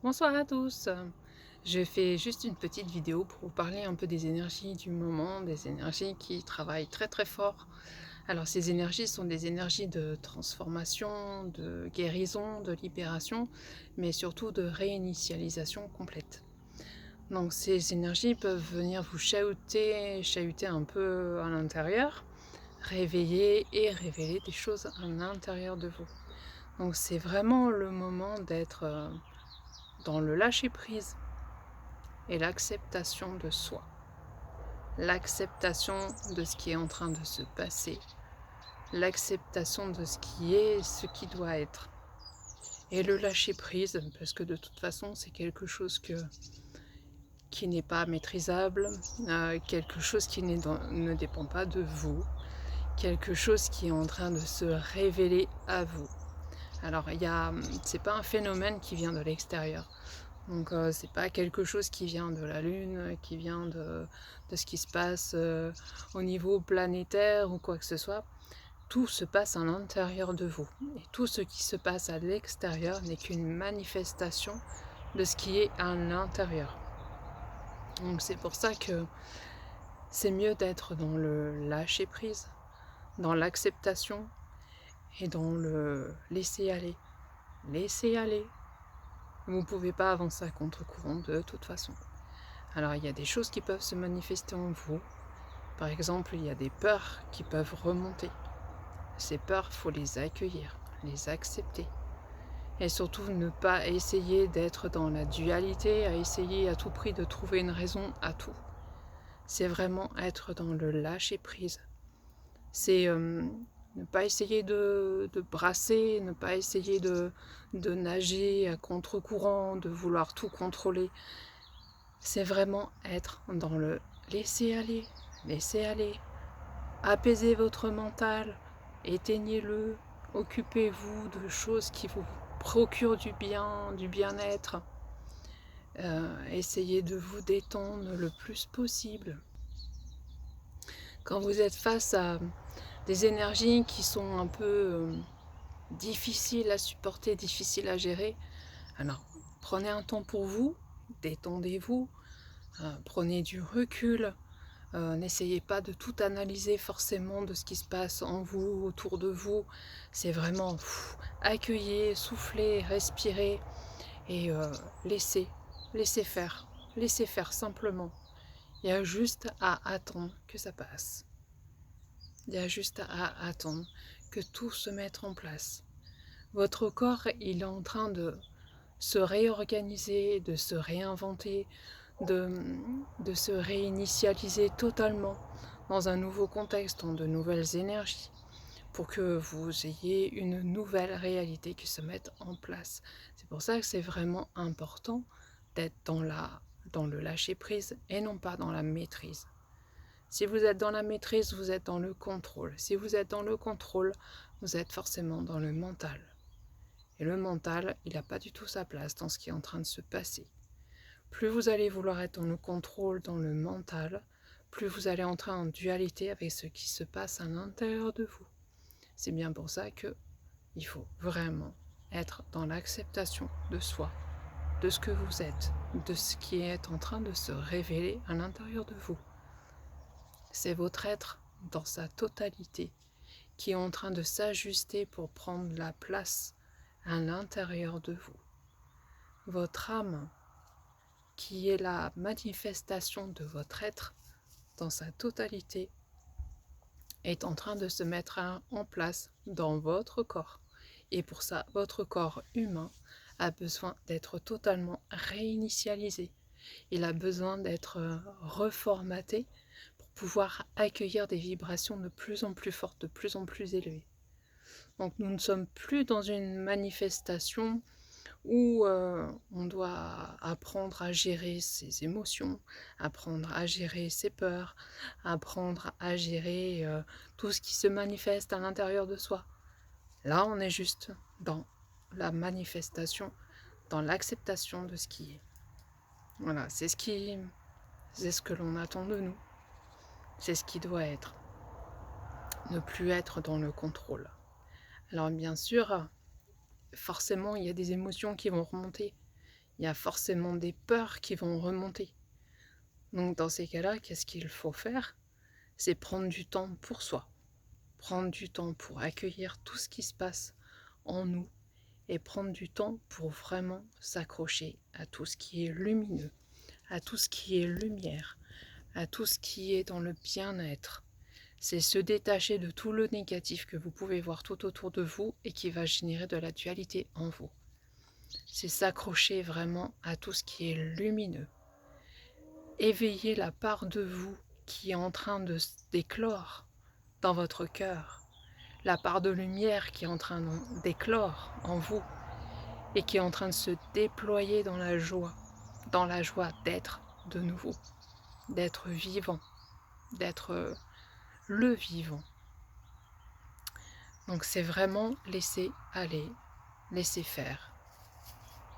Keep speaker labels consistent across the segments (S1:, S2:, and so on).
S1: Bonsoir à tous. Je fais juste une petite vidéo pour vous parler un peu des énergies du moment, des énergies qui travaillent très très fort. Alors ces énergies sont des énergies de transformation, de guérison, de libération, mais surtout de réinitialisation complète. Donc ces énergies peuvent venir vous chahuter un peu à l'intérieur, réveiller et révéler des choses à l'intérieur de vous. Donc c'est vraiment le moment d'être dans le lâcher-prise et l'acceptation de soi, l'acceptation de ce qui est en train de se passer, l'acceptation de ce qui est, ce qui doit être, et le lâcher prise, parce que de toute façon c'est quelque chose qui n'est pas maîtrisable, quelque chose qui ne dépend pas de vous, quelque chose qui est en train de se révéler à vous. Alors c'est pas un phénomène qui vient de l'extérieur. Donc c'est pas quelque chose qui vient de la Lune, qui vient de ce qui se passe au niveau planétaire ou quoi que ce soit. Tout se passe à l'intérieur de vous. Et tout ce qui se passe à l'extérieur n'est qu'une manifestation de ce qui est à l'intérieur. Donc c'est pour ça que c'est mieux d'être dans le lâcher prise, dans l'acceptation et dans le laisser aller. Laisser aller. Vous ne pouvez pas avancer à contre-courant de toute façon. Alors il y a des choses qui peuvent se manifester en vous. Par exemple, il y a des peurs qui peuvent remonter. Ces peurs, il faut les accueillir, les accepter. Et surtout ne pas essayer d'être dans la dualité, à essayer à tout prix de trouver une raison à tout. C'est vraiment être dans le lâcher-prise. C'est ne pas essayer de brasser, ne pas essayer de nager à contre-courant, de vouloir tout contrôler. C'est vraiment être dans le laisser aller, apaisez votre mental, éteignez-le, occupez-vous de choses qui vous procurent du bien-être. Essayez de vous détendre le plus possible. Quand vous êtes face à des énergies qui sont un peu difficiles à supporter, difficiles à gérer, alors prenez un temps pour vous, détendez-vous, prenez du recul. N'essayez pas de tout analyser forcément de ce qui se passe en vous, autour de vous. C'est vraiment accueillir, souffler, respirer et laisser faire simplement. Il y a juste à attendre que ça passe. Il y a juste à attendre que tout se mette en place. Votre corps, il est en train de se réorganiser, de se réinventer, de se réinitialiser totalement dans un nouveau contexte, dans de nouvelles énergies, pour que vous ayez une nouvelle réalité qui se mette en place. C'est pour ça que c'est vraiment important d'être dans le lâcher-prise et non pas dans la maîtrise. Si vous êtes dans la maîtrise, vous êtes dans le contrôle. Si vous êtes dans le contrôle, vous êtes forcément dans le mental. Et le mental, il n'a pas du tout sa place dans ce qui est en train de se passer. Plus vous allez vouloir être dans le contrôle, dans le mental, plus vous allez entrer en dualité avec ce qui se passe à l'intérieur de vous. C'est bien pour ça qu'il faut vraiment être dans l'acceptation de soi, de ce que vous êtes, de ce qui est en train de se révéler à l'intérieur de vous. C'est votre être dans sa totalité qui est en train de s'ajuster pour prendre la place à l'intérieur de vous. Votre âme, qui est la manifestation de votre être dans sa totalité, est en train de se mettre en place dans votre corps. Et pour ça, votre corps humain a besoin d'être totalement réinitialisé. Il a besoin d'être reformaté pour pouvoir accueillir des vibrations de plus en plus fortes, de plus en plus élevées. Donc nous ne sommes plus dans une manifestation où on doit apprendre à gérer ses émotions, apprendre à gérer ses peurs, apprendre à gérer tout ce qui se manifeste à l'intérieur de soi. Là, on est juste dans la manifestation, dans l'acceptation de ce qui est. Voilà, c'est ce que l'on attend de nous. C'est ce qui doit être. Ne plus être dans le contrôle. Alors bien sûr, forcément, il y a des émotions qui vont remonter. il y a forcément des peurs qui vont remonter. Donc dans ces cas-là, qu'est-ce qu'il faut faire? C'est prendre du temps pour soi, prendre du temps pour accueillir tout ce qui se passe en nous et prendre du temps pour vraiment s'accrocher à tout ce qui est lumineux, à tout ce qui est lumière, à tout ce qui est dans le bien-être. C'est se détacher de tout le négatif que vous pouvez voir tout autour de vous et qui va générer de la dualité en vous. C'est s'accrocher vraiment à tout ce qui est lumineux. Éveiller la part de vous qui est en train de d'éclore dans votre cœur, la part de lumière qui est en train d'éclore en vous et qui est en train de se déployer dans la joie d'être de nouveau, d'être vivant, d'être le vivant. Donc c'est vraiment laisser aller, laisser faire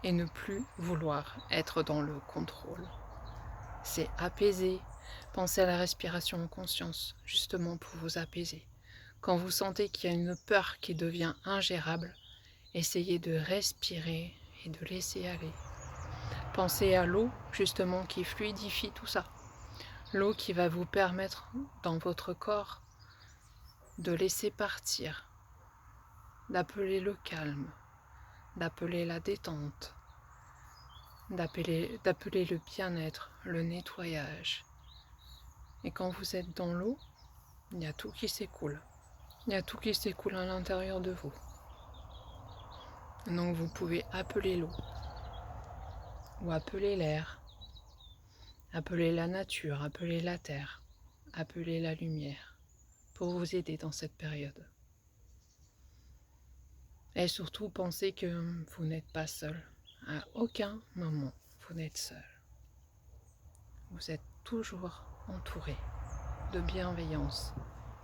S1: et ne plus vouloir être dans le contrôle. C'est apaiser. Pensez à la respiration en conscience, justement pour vous apaiser. Quand vous sentez qu'il y a une peur qui devient ingérable, essayez de respirer et de laisser aller. Pensez à l'eau, justement, qui fluidifie tout ça. L'eau qui va vous permettre, dans votre corps, de laisser partir, d'appeler le calme, d'appeler la détente, d'appeler le bien-être, le nettoyage. Et quand vous êtes dans l'eau, il y a tout qui s'écoule. Il y a tout qui s'écoule à l'intérieur de vous. Donc vous pouvez appeler l'eau, ou appeler l'air, appeler la nature, appeler la terre, appeler la lumière, pour vous aider dans cette période. Et surtout, pensez que vous n'êtes pas seul. À aucun moment, vous n'êtes seul. Vous êtes toujours entouré de bienveillance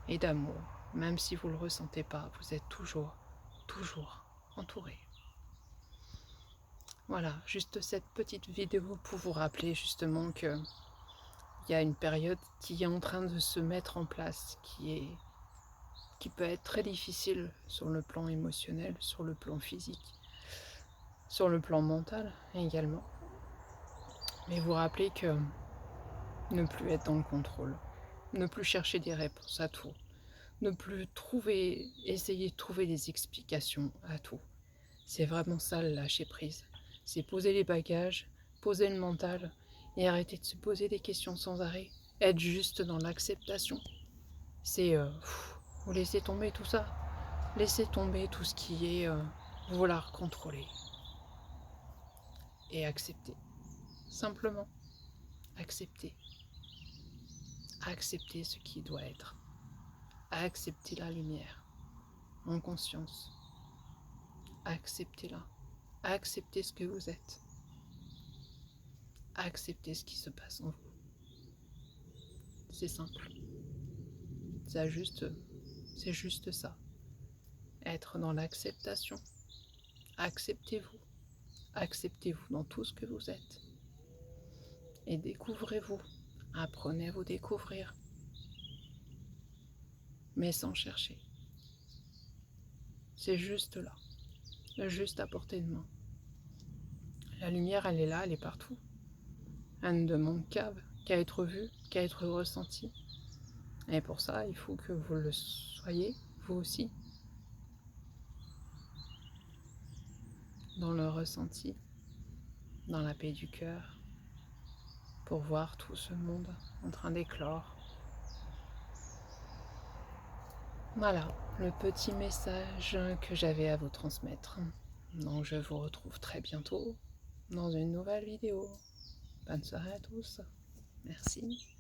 S1: et d'amour. Même si vous ne le ressentez pas, vous êtes toujours entouré. Voilà, juste cette petite vidéo pour vous rappeler justement que il y a une période qui est en train de se mettre en place, qui peut être très difficile sur le plan émotionnel, sur le plan physique, sur le plan mental également. Mais vous rappelez que ne plus être dans le contrôle, ne plus chercher des réponses à tout, ne plus essayer de trouver des explications à tout. C'est vraiment ça le lâcher prise. C'est poser les bagages, poser le mental et arrêter de se poser des questions sans arrêt. Être juste dans l'acceptation. C'est vous laissez tomber tout ça. Laissez tomber tout ce qui est vouloir contrôler. Et accepter. Simplement accepter. Accepter ce qui doit être. Accepter la lumière en conscience. Acceptez-la. Acceptez ce que vous êtes. Acceptez ce qui se passe en vous. C'est simple. C'est juste ça. Être dans l'acceptation. Acceptez-vous. Acceptez-vous dans tout ce que vous êtes. Et découvrez-vous. Apprenez à vous découvrir. Mais sans chercher. C'est juste là. Juste à portée de main. La lumière, elle est là, elle est partout. Elle ne demande qu'à être vue, qu'à être ressentie. Et pour ça, il faut que vous le soyez, vous aussi, dans le ressenti, dans la paix du cœur, pour voir tout ce monde en train d'éclore. Voilà, le petit message que j'avais à vous transmettre. Donc je vous retrouve très bientôt dans une nouvelle vidéo. Bonne soirée à tous. Merci.